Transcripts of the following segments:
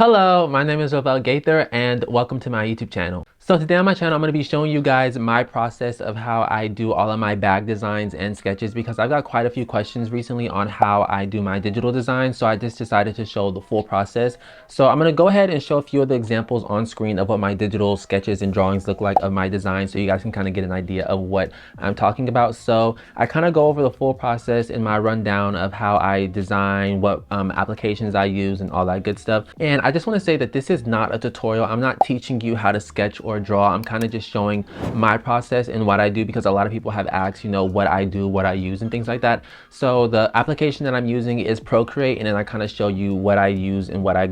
Hello, my name is Ravel Gaither and welcome to my YouTube channel. So today on my channel, I'm going to be showing you guys my process of how I do all of my bag designs and sketches because I've got quite a few questions recently on how I do my digital design. So I just decided to show the full process. So I'm going to go ahead and show a few of the examples on screen of what my digital sketches and drawings look like of my design so you guys can kind of get an idea of what I'm talking about. So I kind of go over the full process in my rundown of how I design, what applications I use and all that good stuff. And I just want to say that this is not a tutorial. I'm not teaching you how to sketch or draw. I'm kind of just showing my process and what I do because a lot of people have asked, what I do, what I use and things like that. So the application that I'm using is Procreate, and then I kind of show you what I use and what I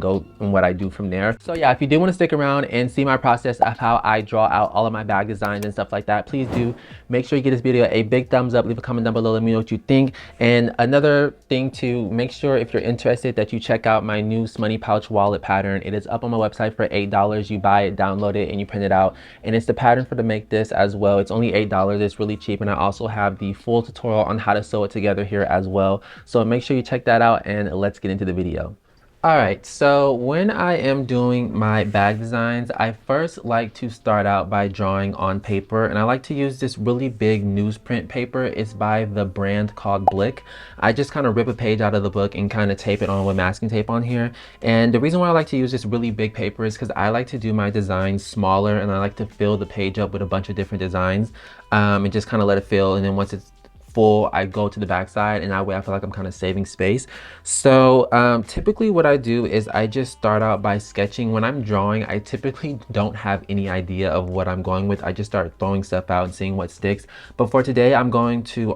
do from there. So yeah, if you do want to stick around and see my process of how I draw out all of my bag designs and stuff like that, please do make sure you give this video a big thumbs up, leave a comment down below, let me know what you think. And another thing, to make sure if you're interested that you check out my new Money Pouch wallet pattern. It is up on my website for $8. You buy it, download it, and you print it out. And it's the pattern for to make this as well. It's only $8. It's really cheap. And I also have the full tutorial on how to sew it together here as well. So make sure you check that out and let's get into the video. All right, so when I am doing my bag designs, I first like to start out by drawing on paper, and I like to use this really big newsprint paper. It's by the brand called Blick. I just kind of rip a page out of the book and kind of tape it on with masking tape on here. And the reason why I like to use this really big paper is because I like to do my designs smaller, and I like to fill the page up with a bunch of different designs and just kind of let it fill. And then once it's full, I go to the back side, and that way I feel like I'm kind of saving space. So typically what I do is I just start out by sketching. When I'm drawing, I typically don't have any idea of what I'm going with. I just start throwing stuff out and seeing what sticks. But for today, I'm going to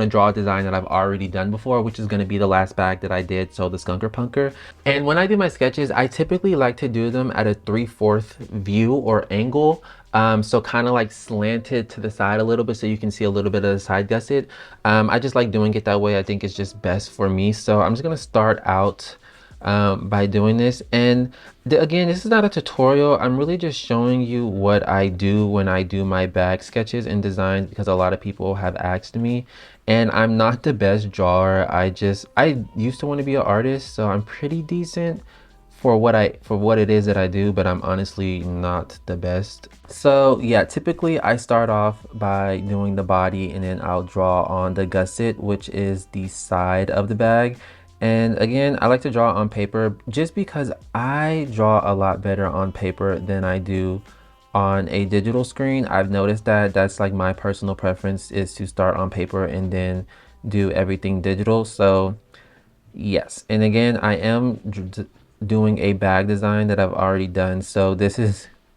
draw a design that I've already done before, which is going to be the last bag that I did, so the Skunker Punker. And when I do my sketches, I typically like to do them at a 3/4 view or angle. So kind of like slanted to the side a little bit so you can see a little bit of the side gusset. I just like doing it that way. I think it's just best for me. So I'm just going to start out by doing this. And again, this is not a tutorial. I'm really just showing you what I do when I do my bag sketches and designs because a lot of people have asked me. And I'm not the best drawer. I used to want to be an artist, so I'm pretty decent for what it is that I do, but I'm honestly not the best. So yeah, typically I start off by doing the body, and then I'll draw on the gusset, which is the side of the bag. And again, I like to draw on paper just because I draw a lot better on paper than I do on a digital screen. I've noticed that that's like my personal preference, is to start on paper and then do everything digital. So yes, and again, I am doing a bag design that I've already done. So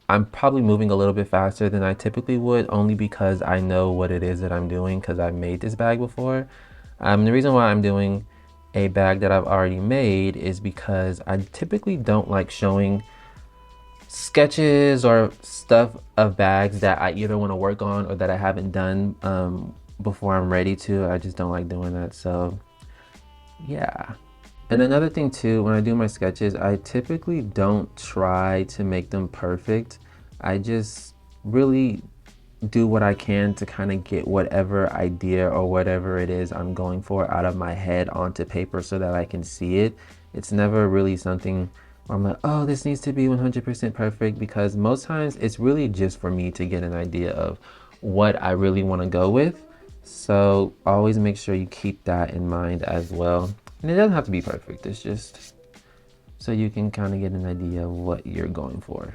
I'm probably moving a little bit faster than I typically would, only because I know what it is that I'm doing because I've made this bag before. The reason why I'm doing a bag that I've already made is because I typically don't like showing sketches or stuff of bags that I either want to work on or that I haven't done before I'm ready to. I just don't like doing that. So yeah. And another thing too, when I do my sketches, I typically don't try to make them perfect. I just really do what I can to kind of get whatever idea or whatever it is I'm going for out of my head onto paper so that I can see it. It's never really something where I'm like, oh, this needs to be 100% perfect, because most times it's really just for me to get an idea of what I really want to go with. So always make sure you keep that in mind as well. And it doesn't have to be perfect, it's just so you can kind of get an idea of what you're going for.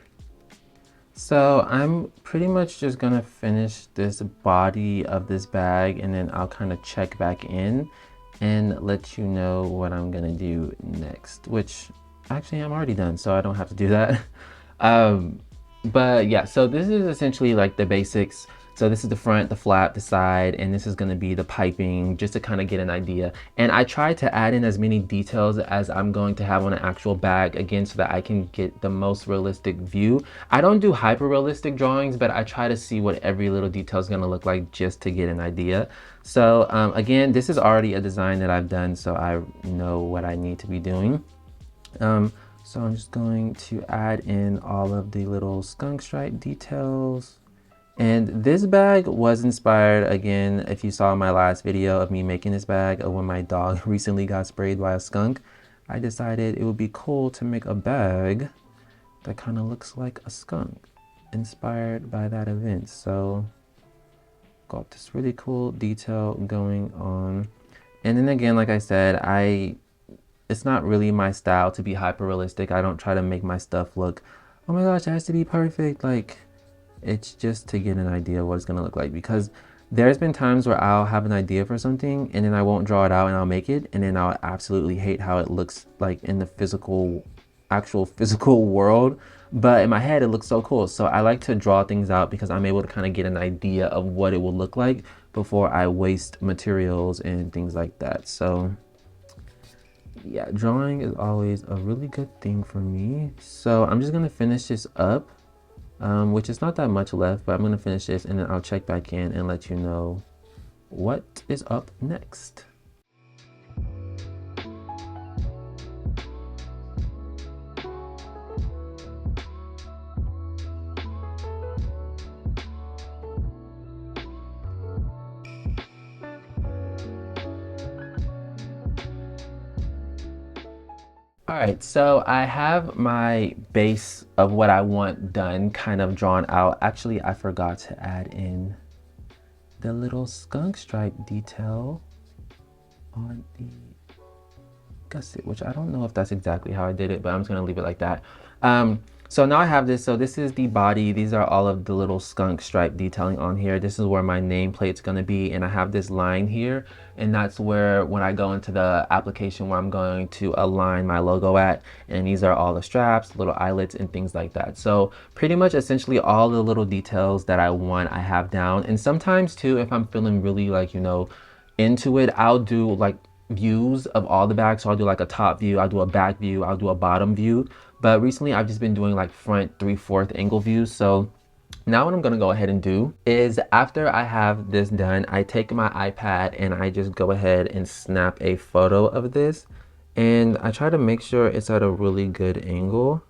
So I'm pretty much just gonna finish this body of this bag, and then I'll kind of check back in and let you know what I'm gonna do next, which actually I'm already done, so I don't have to do that. But yeah, so this is essentially like the basics. So this is the front, the flap, the side, and this is going to be the piping, just to kind of get an idea. And I try to add in as many details as I'm going to have on an actual bag, again, so that I can get the most realistic view. I don't do hyper realistic drawings, but I try to see what every little detail is going to look like just to get an idea. So again, this is already a design that I've done, so I know what I need to be doing. So I'm just going to add in all of the little skunk stripe details. And this bag was inspired, again, if you saw my last video of me making this bag, of when my dog recently got sprayed by a skunk. I decided it would be cool to make a bag that kind of looks like a skunk, inspired by that event. So got this really cool detail going on. And then again, like I said, it's not really my style to be hyper realistic. I don't try to make my stuff look, oh my gosh, it has to be perfect. Like, it's just to get an idea of what it's gonna look like, because there's been times where I'll have an idea for something and then I won't draw it out and I'll make it, and then I'll absolutely hate how it looks like in the actual physical world. But in my head, it looks so cool. So I like to draw things out because I'm able to kind of get an idea of what it will look like before I waste materials and things like that. So yeah, drawing is always a really good thing for me. So I'm just gonna finish this up, which is not that much left, but I'm gonna finish this and then I'll check back in and let you know what is up next. All right, so I have my base of what I want done kind of drawn out. Actually, I forgot to add in the little skunk stripe detail on the gusset, which I don't know if that's exactly how I did it, but I'm just gonna leave it like that. So now I have this. So this is the body. These are all of the little skunk stripe detailing on here. This is where my nameplate's gonna be, and I have this line here, and that's where when I go into the application where I'm going to align my logo at, and these are all the straps, little eyelets, and things like that. So pretty much essentially all the little details that I want, I have down. And sometimes too, if I'm feeling really like, you know, into it, I'll do like views of all the bags. So I'll do like a top view, I'll do a back view, I'll do a bottom view. But recently I've just been doing like front 3/4 angle views. So now what I'm gonna go ahead and do is, after I have this done, I take my iPad and I just go ahead and snap a photo of this. And I try to make sure it's at a really good angle.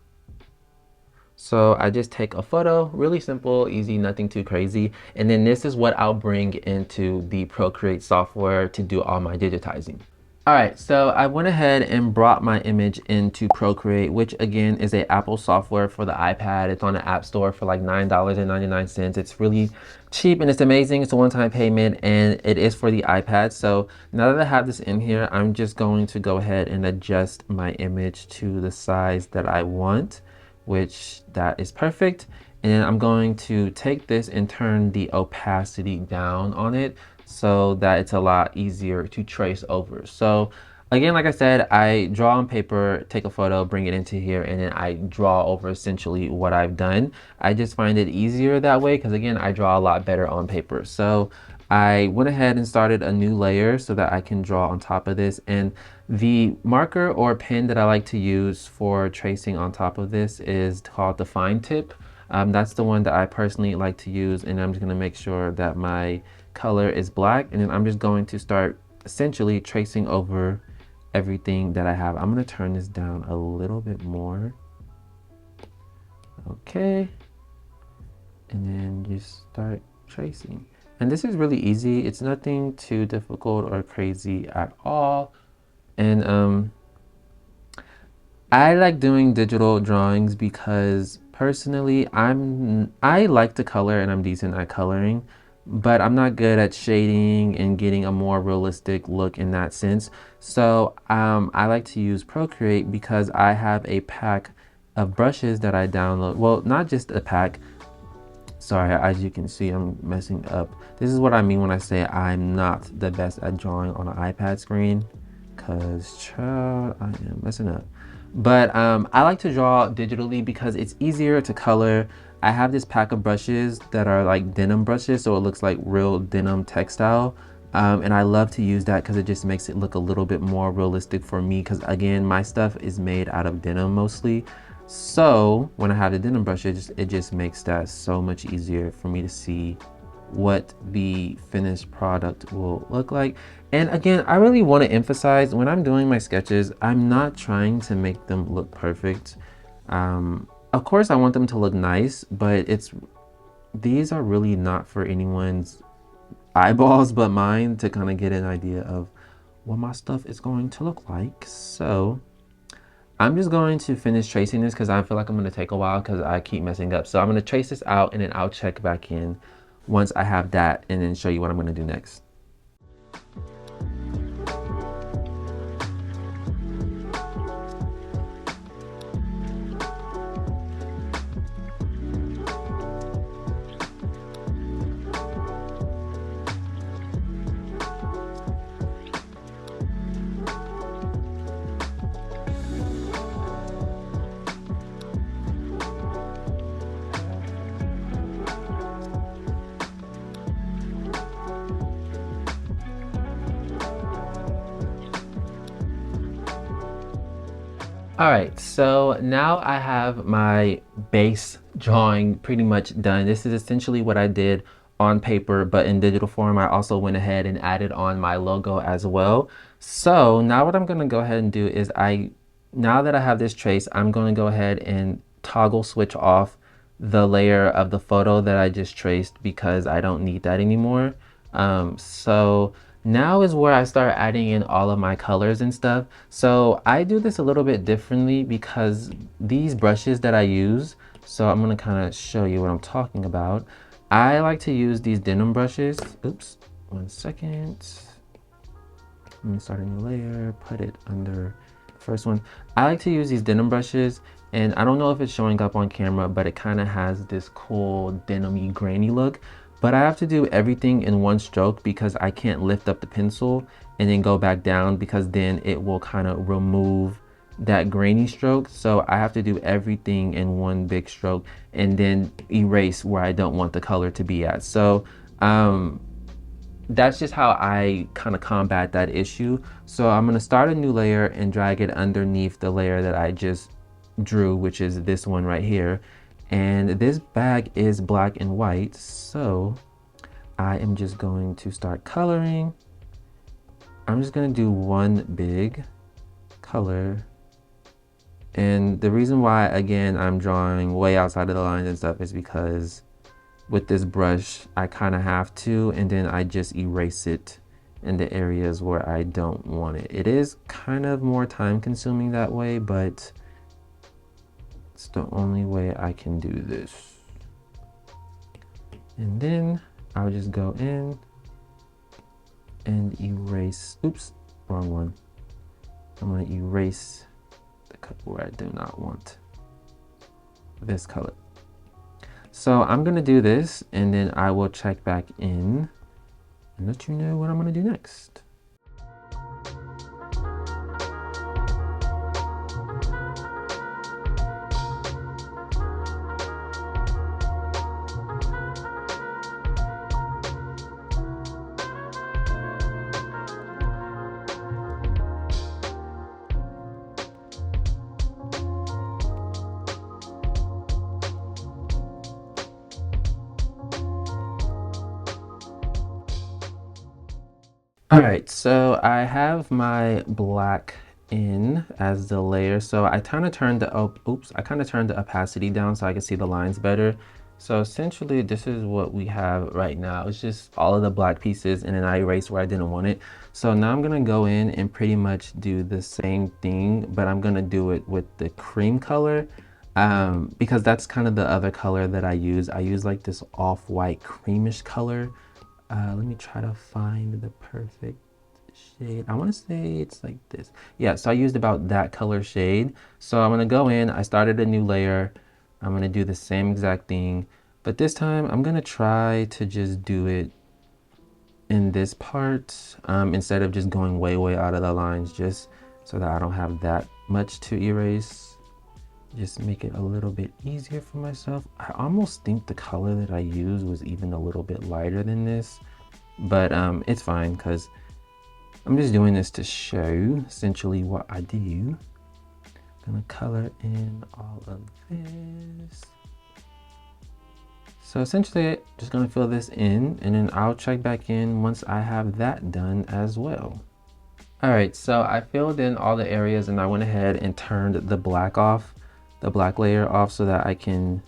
So I just take a photo, really simple, easy, nothing too crazy. And then this is what I'll bring into the Procreate software to do all my digitizing. All right, so I went ahead and brought my image into Procreate, which again is a Apple software for the iPad. It's on the App Store for like $9.99. It's really cheap and it's amazing. It's a one-time payment and it is for the iPad. So now that I have this in here, I'm just going to go ahead and adjust my image to the size that I want, which that is perfect. And then I'm going to take this and turn the opacity down on it so that it's a lot easier to trace over. So again, like I said, I draw on paper, take a photo, bring it into here, and then I draw over essentially what I've done. I just find it easier that way because again, I draw a lot better on paper. So I went ahead and started a new layer so that I can draw on top of this. And the marker or pen that I like to use for tracing on top of this is called the fine tip. That's the one that I personally like to use, and I'm just gonna make sure that my color is black, and then I'm just going to start essentially tracing over everything that I have. I'm gonna turn this down a little bit more. Okay, and then just start tracing. And this is really easy. It's nothing too difficult or crazy at all. And I like doing digital drawings because personally I like to color and I'm decent at coloring, but I'm not good at shading and getting a more realistic look in that sense. So I like to use Procreate because I have a pack of brushes that I download. Well, not just a pack. Sorry, as you can see, I'm messing up. This is what I mean when I say I'm not the best at drawing on an iPad screen, because child, I am messing up. But I like to draw digitally because it's easier to color. I have this pack of brushes that are like denim brushes, so it looks like real denim textile. And I love to use that because it just makes it look a little bit more realistic for me, because again, my stuff is made out of denim mostly. So when I have the denim brush, it just makes that so much easier for me to see what the finished product will look like. And again, I really want to emphasize when I'm doing my sketches, I'm not trying to make them look perfect. Of course I want them to look nice, but these are really not for anyone's eyeballs but mine, to kind of get an idea of what my stuff is going to look like. So I'm just going to finish tracing this because I feel like I'm going to take a while because I keep messing up. So I'm going to trace this out and then I'll check back in once I have that and then show you what I'm going to do next. All right, so now I have my base drawing pretty much done. This is essentially what I did on paper, but in digital form. I also went ahead and added on my logo as well. So now what I'm gonna go ahead and do is now that I have this trace, I'm gonna go ahead and toggle switch off the layer of the photo that I just traced because I don't need that anymore. So now is where I start adding in all of my colors and stuff. So I do this a little bit differently because these brushes that I use, so I'm gonna kind of show you what I'm talking about. I like to use these denim brushes. Oops, 1 second. Let me start a new layer, put it under the first one. I like to use these denim brushes, and I don't know if it's showing up on camera, but it kind of has this cool denim-y grainy look. But I have to do everything in one stroke because I can't lift up the pencil and then go back down because then it will kind of remove that grainy stroke. So I have to do everything in one big stroke and then erase where I don't want the color to be at. So that's just how I kind of combat that issue. So I'm gonna start a new layer and drag it underneath the layer that I just drew, which is this one right here. And this bag is black and white, so I am just going to start coloring. I'm just gonna do one big color. And the reason why, again, I'm drawing way outside of the lines and stuff is because with this brush, I kind of have to, and then I just erase it in the areas where I don't want it. It is kind of more time consuming that way, but it's the only way I can do this. And then I'll just go in and erase, oops, wrong one. I'm gonna erase the color where I do not want this color. So I'm gonna do this and then I will check back in and let you know what I'm gonna do next. All right, so I have my black in as the layer. So I kind of turned the, I kind of turned the opacity down so I can see the lines better. So essentially this is what we have right now. It's just all of the black pieces and then I erased where I didn't want it. So now I'm gonna go in and pretty much do the same thing, but I'm gonna do it with the cream color because that's kind of the other color that I use. I use like this off-white creamish color. Let me try to find the perfect shade. I want to say it's like this. Yeah, so I used about that color shade. So I'm going to go in. I started a new layer. I'm going to do the same exact thing. But this time I'm going to try to just do it in this part instead of just going way out of the lines, just so that I don't have that much to erase. Just make it a little bit easier for myself. I almost think the color that I used was even a little bit lighter than this, but it's fine because I'm just doing this to show essentially what I do. I'm gonna color in all of this. So essentially, just gonna fill this in and then I'll check back in once I have that done as well. All right, so I filled in all the areas and I went ahead and turned the black off. The black layer off so that I can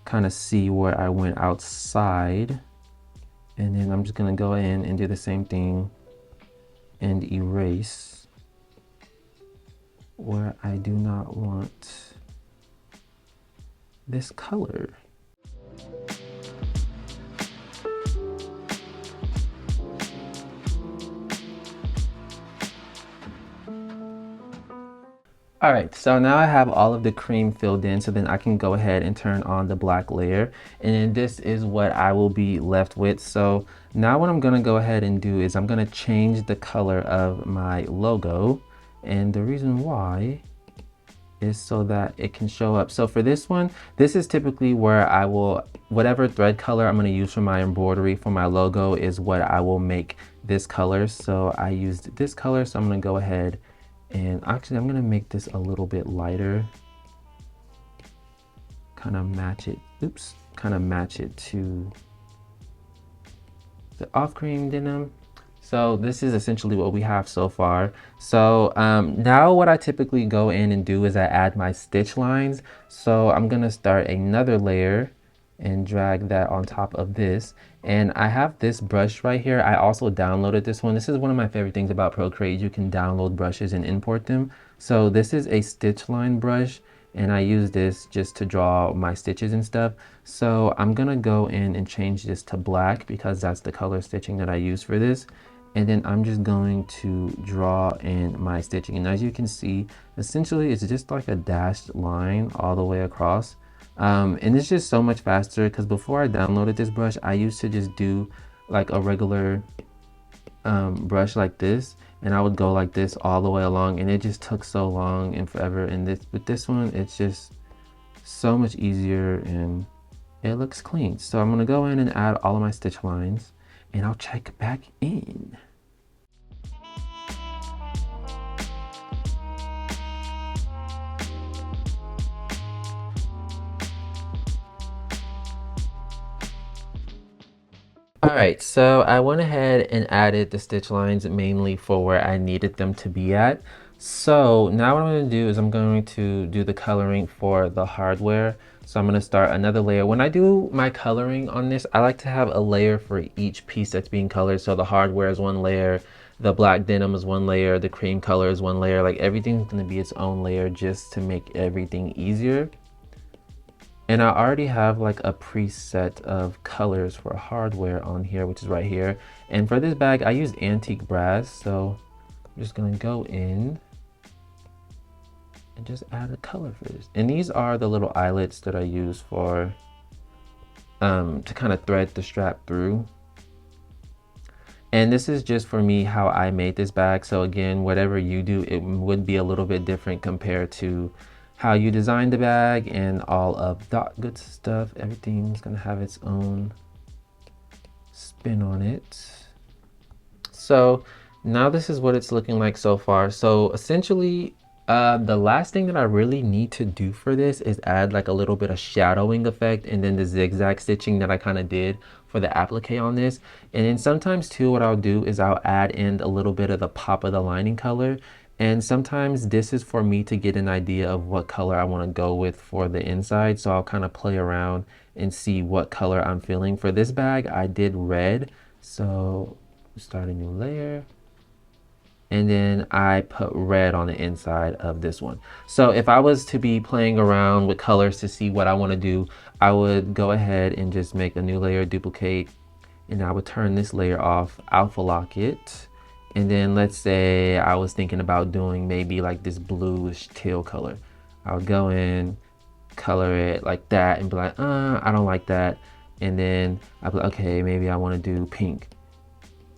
kind of see where I went outside. And then I'm just gonna go in and do the same thing and erase where I do not want this color. All right, so now I have all of the cream filled in, so then I can go ahead and turn on the black layer. And then this is what I will be left with. So now what I'm gonna go ahead and do is I'm gonna change the color of my logo. And the reason why is so that it can show up. So for this one, this is typically where I will, whatever thread color I'm gonna use for my embroidery for my logo is what I will make this color. So I used this color, so I'm gonna go ahead and actually I'm gonna make this a little bit lighter, kind of match it, kind of match it to the off cream denim. So this is essentially what we have so far. So now what I typically go in and do is I add my stitch lines. So I'm gonna start another layer and drag that on top of this. And I have this brush right here. I also downloaded this one. This is one of my favorite things about Procreate. You can download brushes and import them. So this is a stitch line brush, and I use this just to draw my stitches and stuff. So I'm gonna go in and change this to black because that's the color stitching that I use for this. And then I'm just going to draw in my stitching. And as you can see, essentially it's just like a dashed line all the way across. And it's just so much faster because before I downloaded this brush, I used to just do like a regular brush like this, and I would go like this all the way along, and it just took so long and forever. And with this one, it's just so much easier and it looks clean. So I'm gonna go in and add all of my stitch lines, and I'll check back in. Alright, so I went ahead and added the stitch lines mainly for where I needed them to be at. So now what I'm going to do is I'm going to do the coloring for the hardware. So I'm going to start another layer. When I do my coloring on this, I like to have a layer for each piece that's being colored. So the hardware is one layer, the black denim is one layer, the cream color is one layer. Like everything's going to be its own layer just to make everything easier. And I already have like a preset of colors for hardware on here, which is right here. And for this bag, I use antique brass. So I'm just gonna go in and just add a color for this. And these are the little eyelets that I use for, to kind of thread the strap through. And this is just for me how I made this bag. So again, whatever you do, it would be a little bit different compared to how you design the bag and all of that good stuff. Everything's gonna have its own spin on it. So now this is what it's looking like so far. So essentially, the last thing that I really need to do for this is add like a little bit of shadowing effect, and then the zigzag stitching that I kind of did for the applique on this. And then sometimes too, what I'll do is I'll add in a little bit of the pop of the lining color. And sometimes this is for me to get an idea of what color I want to go with for the inside. So I'll kind of play around and see what color I'm feeling. For this bag, I did red. So start a new layer. And then I put red on the inside of this one. So if I was to be playing around with colors to see what I want to do, I would go ahead and just make a new layer, duplicate, and I would turn this layer off, alpha lock it. And then let's say I was thinking about doing maybe like this bluish teal color. I would go in, color it like that and be like, I don't like that. And then I'd be like, okay, maybe I want to do pink.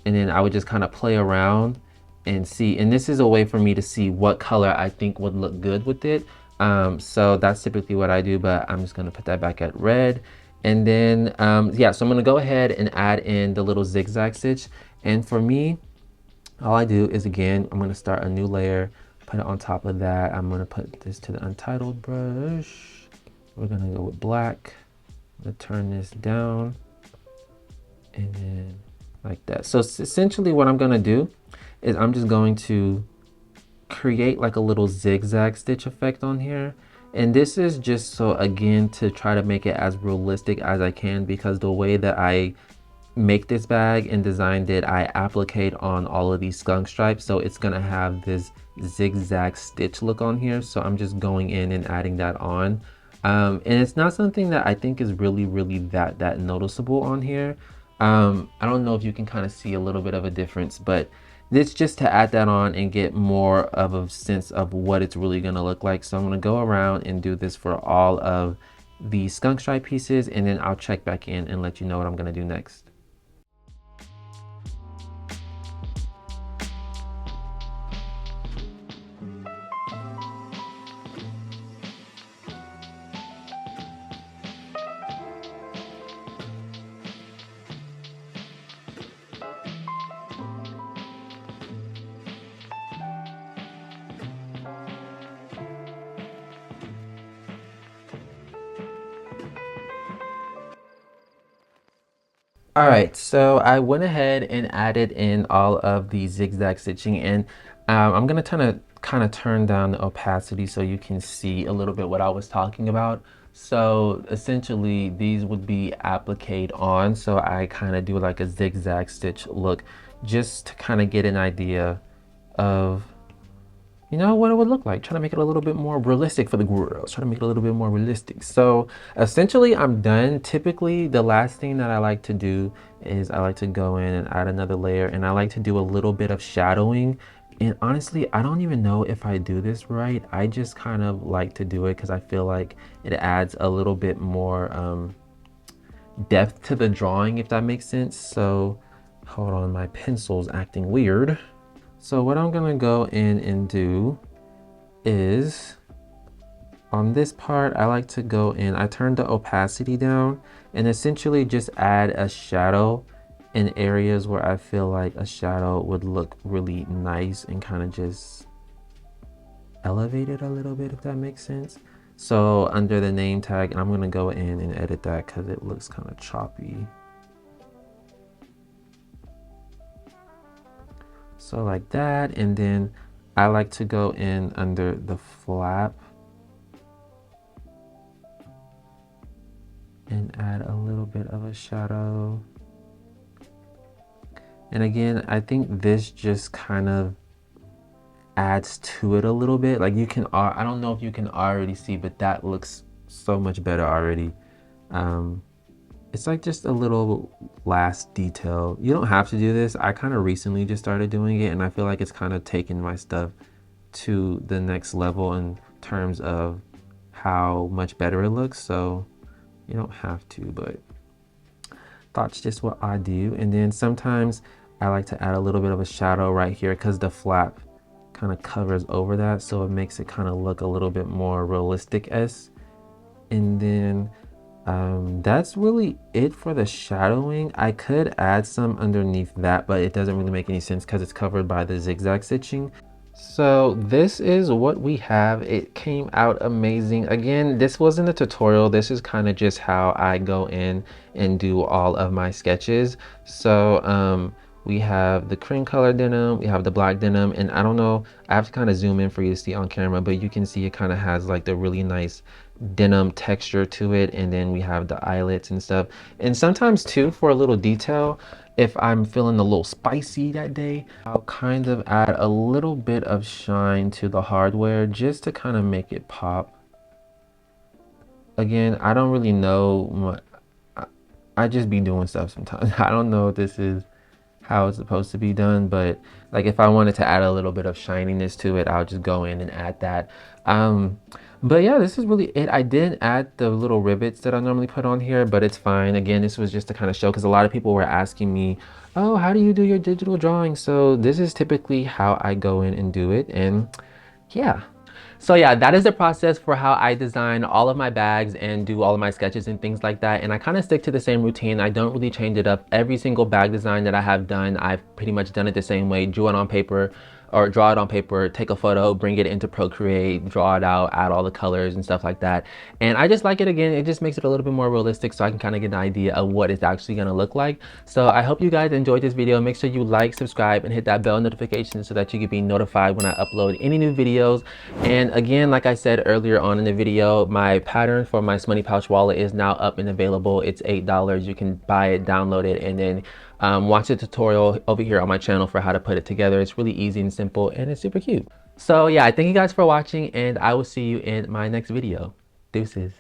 And then I would just kind of play around and see. And this is a way for me to see what color I think would look good with it. So that's typically what I do, but I'm just going to put that back at red. And then, yeah, so I'm going to go ahead and add in the little zigzag stitch. And for me, all I do is, again, I'm going to start a new layer, put it on top of that. I'm going to put this to the untitled brush. We're going to go with black. I'm going to turn this down and then like that. So essentially what I'm going to do is I'm just going to create like a little zigzag stitch effect on here. And this is just so, again, to try to make it as realistic as I can, because the way that I make this bag and designed it, I applicate on all of these skunk stripes, so it's gonna have this zigzag stitch look on here. So I'm just going in and adding that on. And it's not something that I think is really that noticeable on here. I don't know if you can kind of see a little bit of a difference, but it's just to add that on and get more of a sense of what it's really going to look like. So I'm going to go around and do this for all of the skunk stripe pieces, and then I'll check back in and let you know what I'm going to do next. All right, so I went ahead and added in all of the zigzag stitching, and I'm gonna kind of turn down the opacity so you can see a little bit what I was talking about. So essentially these would be appliqued on, so I kind of do like a zigzag stitch look just to kind of get an idea of, you know, what it would look like. Trying to make it a little bit more realistic for the girls. Trying to make it a little bit more realistic. So essentially I'm done. Typically the last thing that I like to do is I like to go in and add another layer, and I like to do a little bit of shadowing. And honestly, I don't even know if I do this right. I just kind of like to do it because I feel like it adds a little bit more depth to the drawing, if that makes sense. So hold on, my pencil's acting weird. So what I'm gonna go in and do is, on this part, I like to go in, I turn the opacity down and essentially just add a shadow in areas where I feel like a shadow would look really nice and kind of just elevate it a little bit, if that makes sense. So under the name tag, and I'm gonna go in and edit that because it looks kind of choppy. So like that, and then I like to go in under the flap and add a little bit of a shadow. And again, I think this just kind of adds to it a little bit. Like you can, I don't know if you can already see, but that looks so much better already. It's like just a little last detail. You don't have to do this. I kind of recently just started doing it, and I feel like it's kind of taken my stuff to the next level in terms of how much better it looks. So you don't have to, but that's just what I do. And then sometimes I like to add a little bit of a shadow right here because the flap kind of covers over that, so it makes it kind of look a little bit more realistic-esque. And then that's really it for the shadowing. I could add some underneath that, but it doesn't really make any sense because it's covered by the zigzag stitching. So this is what we have. It came out amazing. Again, this wasn't a tutorial. This is kind of just how I go in and do all of my sketches. So we have the cream color denim, we have the black denim, and I don't know, I have to kind of zoom in for you to see on camera, but you can see it kind of has like the really nice denim texture to it. And then we have the eyelets and stuff. And sometimes too, for a little detail, if I'm feeling a little spicy that day, I'll kind of add a little bit of shine to the hardware just to kind of make it pop. Again, I don't really know, I just be doing stuff sometimes. I don't know if this is how it's supposed to be done, but like if I wanted to add a little bit of shininess to it, I'll just go in and add that. But yeah, this is really it. I didn't add the little rivets that I normally put on here, but it's fine. Again, this was just to kind of show, because a lot of people were asking me, oh, how do you do your digital drawing? So this is typically how I go in and do it. And yeah. So yeah, that is the process for how I design all of my bags and do all of my sketches and things like that. And I kind of stick to the same routine. I don't really change it up. Every single bag design that I have done, I've pretty much done it the same way. Drew it on paper, or draw it on paper, take a photo, bring it into Procreate, draw it out, add all the colors and stuff like that. And I just like it. Again, it just makes it a little bit more realistic, so I can kind of get an idea of what it's actually going to look like. So I hope you guys enjoyed this video. Make sure you like, subscribe, and hit that bell notification so that you can be notified when I upload any new videos. And again, like I said earlier on in the video, my pattern for my Smoney Pouch wallet is now up and available. It's $8. You can buy it, download it, and then watch the tutorial over here on my channel for how to put it together. It's really easy and simple, and it's super cute. So yeah, I thank you guys for watching, and I will see you in my next video. Deuces.